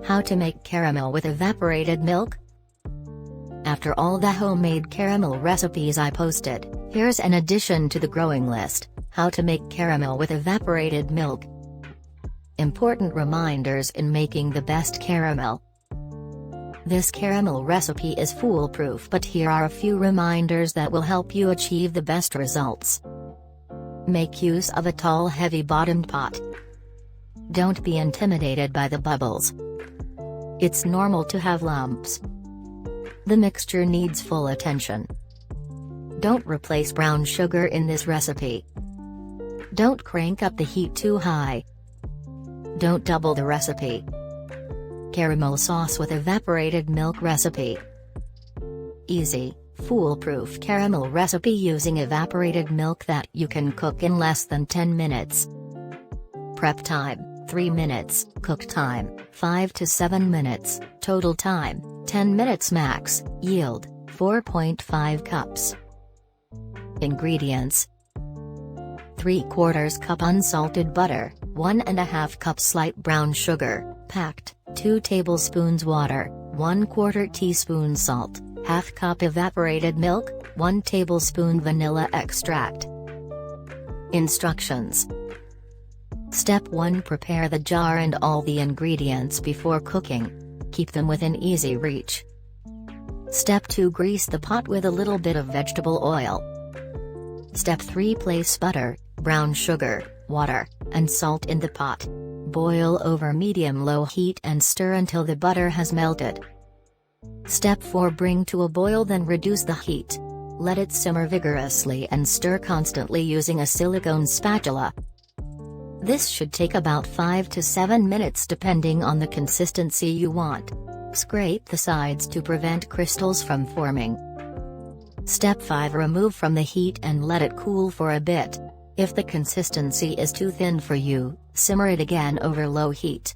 How to make caramel with evaporated milk? After all the homemade caramel recipes I posted, here's an addition to the growing list: how to make caramel with evaporated milk. Important reminders in making the best caramel. This caramel recipe is foolproof, but here are a few reminders that will help you achieve the best results. Make use of a tall, heavy-bottomed pot. Don't be intimidated by the bubbles. It's normal to have lumps. The mixture needs full attention. Don't replace brown sugar in this recipe. Don't crank up the heat too high. Don't double the recipe. Caramel sauce with evaporated milk recipe. Easy, foolproof caramel recipe using evaporated milk that you can cook in less than 10 minutes. Prep time: 3 minutes, cook time: 5 to 7 minutes, total time: 10 minutes max, yield: 4.5 cups. Ingredients: 3/4 cup unsalted butter, 1½ cups light brown sugar, packed, 2 tablespoons water, 1/4 teaspoon salt, ½ cup evaporated milk, 1 tablespoon vanilla extract. Instructions. Step 1: prepare the jar and all the ingredients before cooking. Keep them within easy reach. Step 2: grease the pot with a little bit of vegetable oil. Step 3: place butter, brown sugar, water, and salt in the pot. Boil over medium-low heat and stir until the butter has melted. Step 4: bring to a boil, then reduce the heat. Let it simmer vigorously and stir constantly using a silicone spatula. This should take about 5 to 7 minutes depending on the consistency you want. Scrape the sides to prevent crystals from forming. Step 5: remove from the heat and let it cool for a bit. If the consistency is too thin for you, simmer it again over low heat.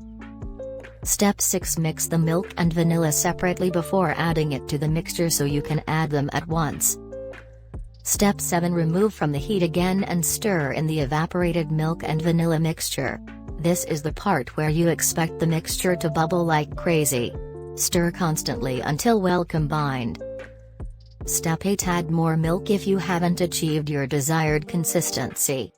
Step 6: mix the milk and vanilla separately before adding it to the mixture so you can add them at once. Step 7: remove from the heat again and stir in the evaporated milk and vanilla mixture. This is the part where you expect the mixture to bubble like crazy. Stir constantly until well combined. Step 8: add more milk if you haven't achieved your desired consistency.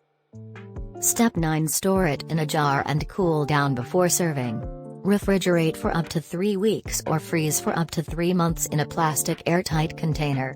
Step 9: store it in a jar and cool down before serving. Refrigerate for up to 3 weeks or freeze for up to 3 months in a plastic airtight container.